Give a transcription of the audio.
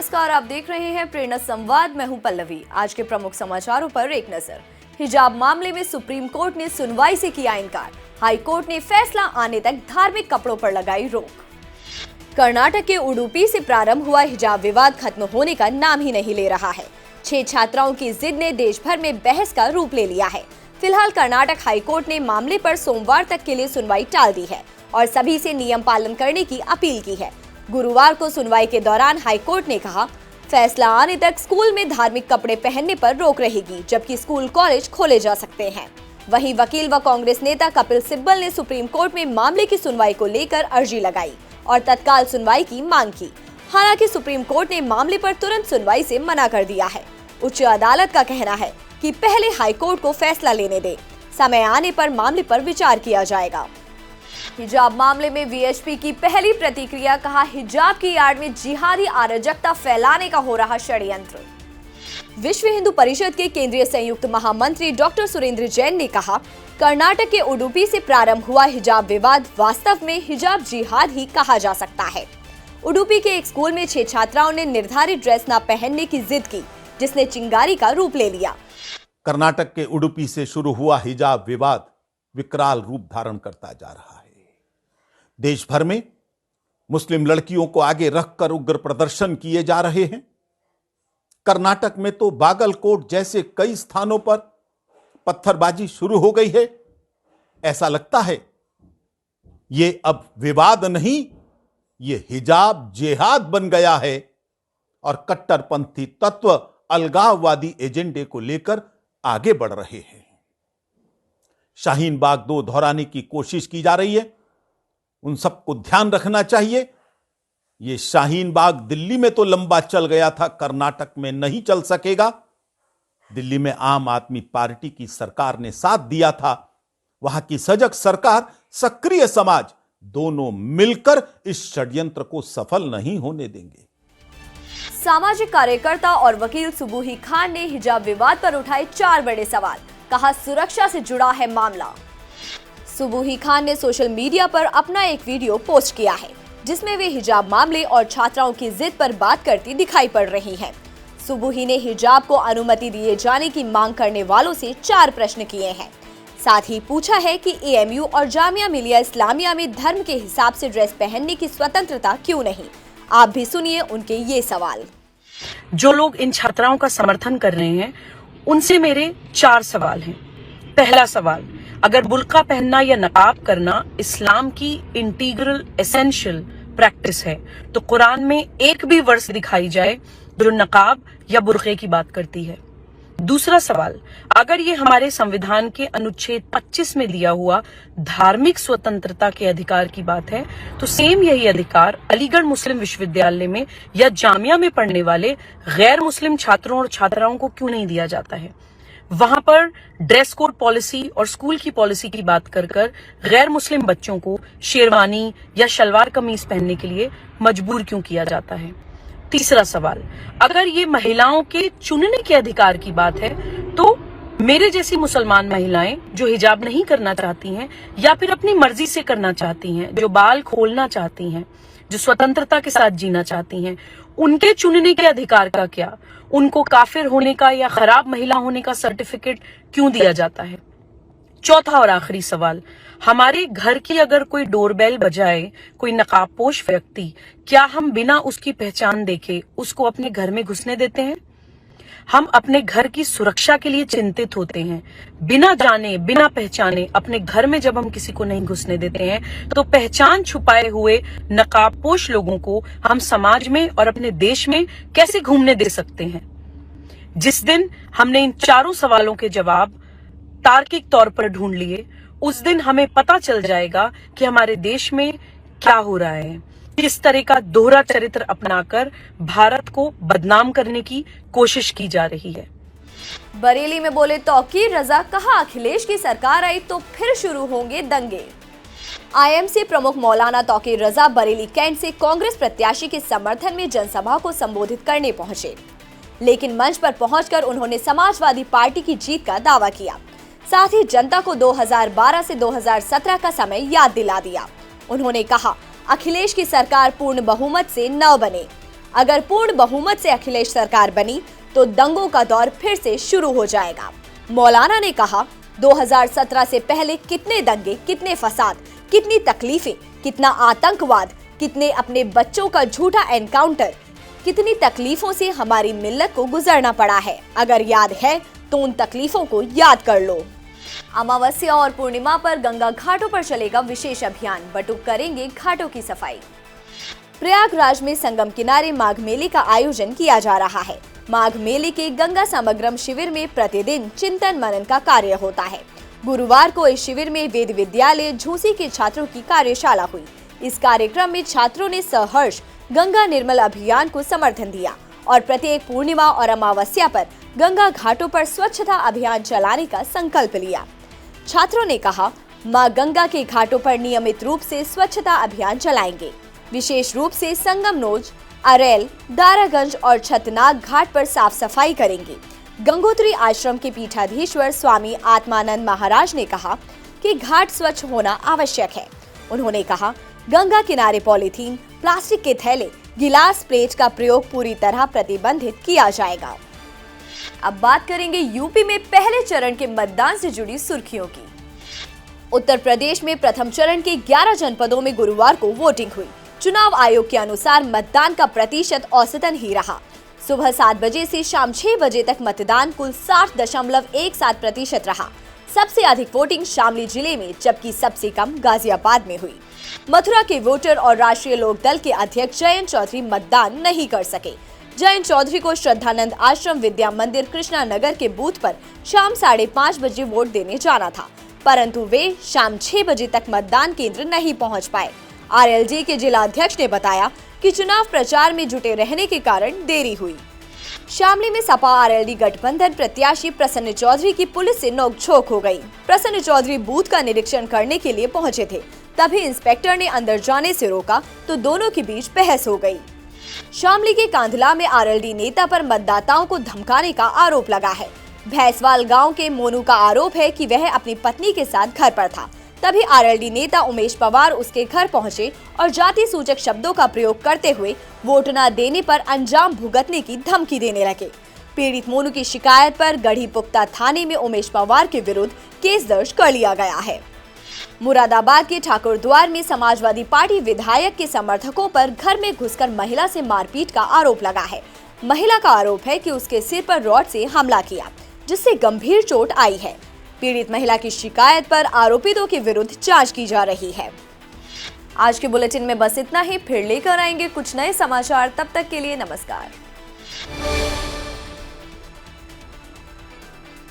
नमस्कार, आप देख रहे हैं प्रेरणा संवाद। मैं हूं पल्लवी। आज के प्रमुख समाचारों पर एक नजर। हिजाब मामले में सुप्रीम कोर्ट ने सुनवाई से किया इनकार। हाई कोर्ट ने फैसला आने तक धार्मिक कपड़ों पर लगाई रोक। कर्नाटक के उडुपी से प्रारंभ हुआ हिजाब विवाद खत्म होने का नाम ही नहीं ले रहा है। 6 छात्राओं की जिद ने देश भर में बहस का रूप ले लिया है। फिलहाल कर्नाटक हाई कोर्ट ने मामले पर सोमवार तक के लिए सुनवाई टाल दी है और सभी से नियम पालन करने की अपील की है। गुरुवार को सुनवाई के दौरान हाई कोर्ट ने कहा, फैसला आने तक स्कूल में धार्मिक कपड़े पहनने पर रोक रहेगी, जबकि स्कूल कॉलेज खोले जा सकते हैं। वहीं वकील व कांग्रेस नेता कपिल सिब्बल ने सुप्रीम कोर्ट में मामले की सुनवाई को लेकर अर्जी लगाई और तत्काल सुनवाई की मांग की। हालांकि सुप्रीम कोर्ट ने मामले पर तुरंत सुनवाई से मना कर दिया है। उच्च अदालत का कहना है कि पहले हाई कोर्ट को फैसला लेने दे, समय आने पर मामले पर विचार किया जाएगा। हिजाब मामले में वीएचपी की पहली प्रतिक्रिया, कहा हिजाब की आड़ में जिहादी अराजकता फैलाने का हो रहा षड्यंत्र। विश्व हिंदू परिषद के केंद्रीय संयुक्त महामंत्री डॉक्टर सुरेंद्र जैन ने कहा, कर्नाटक के उडुपी से प्रारंभ हुआ हिजाब विवाद वास्तव में हिजाब जिहाद ही कहा जा सकता है। उडुपी के एक स्कूल में 6 छात्राओं ने निर्धारित ड्रेस न पहनने की जिद की, जिसने चिंगारी का रूप ले लिया। कर्नाटक के उडुपी से शुरू हुआ हिजाब विवाद विकराल रूप धारण करता जा रहा है। देश भर में मुस्लिम लड़कियों को आगे रखकर उग्र प्रदर्शन किए जा रहे हैं। कर्नाटक में तो बागलकोट जैसे कई स्थानों पर पत्थरबाजी शुरू हो गई है। ऐसा लगता है ये अब विवाद नहीं, ये हिजाब जिहाद बन गया है और कट्टरपंथी तत्व अलगाववादी एजेंडे को लेकर आगे बढ़ रहे हैं। शाहीन बाग 2 दोहराने की कोशिश की जा रही है। उन सबको ध्यान रखना चाहिए, ये शाहीन बाग दिल्ली में तो लंबा चल गया था, कर्नाटक में नहीं चल सकेगा। दिल्ली में आम आदमी पार्टी की सरकार ने साथ दिया था। वहां की सजग सरकार, सक्रिय समाज दोनों मिलकर इस षड्यंत्र को सफल नहीं होने देंगे। सामाजिक कार्यकर्ता और वकील सुबूही खान ने हिजाब विवाद पर उठाए 4 बड़े सवाल। कहा, सुरक्षा से जुड़ा है मामला। सुबूही खान ने सोशल मीडिया पर अपना एक वीडियो पोस्ट किया है, जिसमें वे हिजाब मामले और छात्राओं की जिद पर बात करती दिखाई पड़ रही हैं। सुबूही ने हिजाब को अनुमति दिए जाने की मांग करने वालों से 4 प्रश्न किए हैं। साथ ही पूछा है कि एएमयू और जामिया मिलिया इस्लामिया में धर्म के हिसाब से ड्रेस पहनने की स्वतंत्रता क्यों नहीं। आप भी सुनिए उनके ये सवाल। जो लोग इन छात्राओं का समर्थन कर रहे हैं, उनसे मेरे 4 सवाल हैं। पहला सवाल, अगर बुर्का पहनना या नकाब करना इस्लाम की इंटीग्रल एसेंशियल प्रैक्टिस है, तो कुरान में एक भी वर्स दिखाई जाए जो नकाब या बुर्के की बात करती है। दूसरा सवाल, अगर ये हमारे संविधान के अनुच्छेद 25 में दिया हुआ धार्मिक स्वतंत्रता के अधिकार की बात है, तो सेम यही अधिकार अलीगढ़ मुस्लिम विश्वविद्यालय में या जामिया में पढ़ने वाले गैर मुस्लिम छात्रों और छात्राओं को क्यों नहीं दिया जाता है। वहां पर ड्रेस कोड पॉलिसी और स्कूल की पॉलिसी की बात कर गैर मुस्लिम बच्चों को शेरवानी या शलवार कमीज पहनने के लिए मजबूर क्यों किया जाता है। तीसरा सवाल, अगर ये महिलाओं के चुनने के अधिकार की बात है, तो मेरे जैसी मुसलमान महिलाएं जो हिजाब नहीं करना चाहती हैं या फिर अपनी मर्जी से करना चाहती हैं, जो बाल खोलना चाहती हैं, जो स्वतंत्रता के साथ जीना चाहती हैं, उनके चुनने के अधिकार का क्या? उनको काफिर होने का या खराब महिला होने का सर्टिफिकेट क्यों दिया जाता है। चौथा और आखिरी सवाल, हमारे घर की अगर कोई डोरबेल बजाए कोई नकाबपोश व्यक्ति, क्या हम बिना उसकी पहचान देखे उसको अपने घर में घुसने देते हैं? हम अपने घर की सुरक्षा के लिए चिंतित होते हैं, बिना जाने बिना पहचाने अपने घर में जब हम किसी को नहीं घुसने देते हैं, तो पहचान छुपाए हुए नकाबपोश लोगों को हम समाज में और अपने देश में कैसे घूमने दे सकते हैं। जिस दिन हमने इन 4 सवालों के जवाब तार्किक तौर पर ढूंढ लिए, उस दिन हमें पता चल जाएगा कि हमारे देश में क्या हो रहा है। किस तरह का दोहरा चरित्र अपनाकर भारत को बदनाम करने की कोशिश की जा रही है। बरेली में बोले तौकीर रजा, कहा अखिलेश की सरकार आई तो फिर शुरू होंगे दंगे। आईएमसी प्रमुख मौलाना तौकीर रजा बरेली कैंट से कांग्रेस प्रत्याशी के समर्थन में जनसभा को संबोधित करने पहुंचे, लेकिन मंच पर पहुंचकर उन्होंने समाजवादी पार्टी की जीत का दावा किया। साथ ही जनता को 2012 से 2017 का समय याद दिला दिया। उन्होंने कहा, अखिलेश की सरकार पूर्ण बहुमत से न बने। अगर पूर्ण बहुमत से अखिलेश सरकार बनी तो दंगों का दौर फिर से शुरू हो जाएगा। मौलाना ने कहा, 2017 से पहले कितने दंगे, कितने फसाद, कितनी तकलीफें, कितना आतंकवाद, कितने अपने बच्चों का झूठा एनकाउंटर, कितनी तकलीफों से हमारी मिल्लत को गुजरना पड़ा है। अगर याद है तो उन तकलीफों को याद कर लो। अमावस्या और पूर्णिमा पर गंगा घाटों पर चलेगा विशेष अभियान, बटुक करेंगे घाटों की सफाई। प्रयागराज में संगम किनारे माघ मेले का आयोजन किया जा रहा है। माघ मेले के गंगा समग्रम शिविर में प्रतिदिन चिंतन मनन का कार्य होता है। गुरुवार को इस शिविर में वेद विद्यालय झूसी के छात्रों की कार्यशाला हुई। इस कार्यक्रम में छात्रों ने सहर्ष गंगा निर्मल अभियान को समर्थन दिया और प्रत्येक पूर्णिमा और अमावस्या पर गंगा घाटों पर स्वच्छता अभियान चलाने का संकल्प लिया। छात्रों ने कहा, मां गंगा के घाटों पर नियमित रूप से स्वच्छता अभियान चलाएंगे। विशेष रूप से संगमनोज, अरेल, दारागंज और छतनाग घाट पर साफ सफाई करेंगे। गंगोत्री आश्रम के पीठाधीश्वर स्वामी आत्मानंद महाराज ने कहा कि घाट स्वच्छ होना आवश्यक है। उन्होंने कहा, गंगा किनारे पॉलीथीन, प्लास्टिक के थैले, गिलास, प्लेट का प्रयोग पूरी तरह प्रतिबंधित किया जाएगा। अब बात करेंगे यूपी में पहले चरण के मतदान से जुड़ी सुर्खियों की। उत्तर प्रदेश में प्रथम चरण के 11 जनपदों में गुरुवार को वोटिंग हुई। चुनाव आयोग के अनुसार मतदान का प्रतिशत औसतन ही रहा। सुबह 7 बजे से शाम 6 बजे तक मतदान कुल 60.17% रहा। सबसे अधिक वोटिंग शामली जिले में, जबकि सबसे कम गाजियाबाद में हुई। मथुरा के वोटर और राष्ट्रीय लोक दल के अध्यक्ष जयंत चौधरी मतदान नहीं कर सके। जयंत चौधरी को श्रद्धानंद आश्रम विद्या मंदिर कृष्णा नगर के बूथ पर शाम 5:30 बजे वोट देने जाना था, परंतु वे शाम 6 बजे तक मतदान केंद्र नहीं पहुंच पाए। आरएलजे के जिला अध्यक्ष ने बताया कि चुनाव प्रचार में जुटे रहने के कारण देरी हुई। शामली में सपा आरएलडी गठबंधन प्रत्याशी प्रसन्न चौधरी की पुलिस से नोकझोंक हो गई। प्रसन्न चौधरी बूथ का निरीक्षण करने के लिए पहुंचे थे, तभी इंस्पेक्टर ने अंदर जाने से रोका तो दोनों के बीच बहस हो गई। शामली के कांधला में आरएलडी नेता पर मतदाताओं को धमकाने का आरोप लगा है। भैंसवाल गांव के मोनू का आरोप है कि वह अपनी पत्नी के साथ घर पर था, तभी आरएलडी नेता उमेश पवार उसके घर पहुंचे और जाति सूचक शब्दों का प्रयोग करते हुए वोट न देने पर अंजाम भुगतने की धमकी देने लगे। पीड़ित मोनू की शिकायत पर गढ़ी पुख्ता थाने में उमेश पवार के विरुद्ध केस दर्ज कर लिया गया है। मुरादाबाद के ठाकुरद्वार में समाजवादी पार्टी विधायक के समर्थकों पर घर में घुसकर महिला से मारपीट का आरोप लगा है। महिला का आरोप है कि उसके सिर पर रॉड से हमला किया, जिससे गंभीर चोट आई है। पीड़ित महिला की शिकायत पर आरोपितों के विरुद्ध जांच की जा रही है। आज के बुलेटिन में बस इतना ही। फिर लेकर आएंगे कुछ नए समाचार। तब तक के लिए नमस्कार।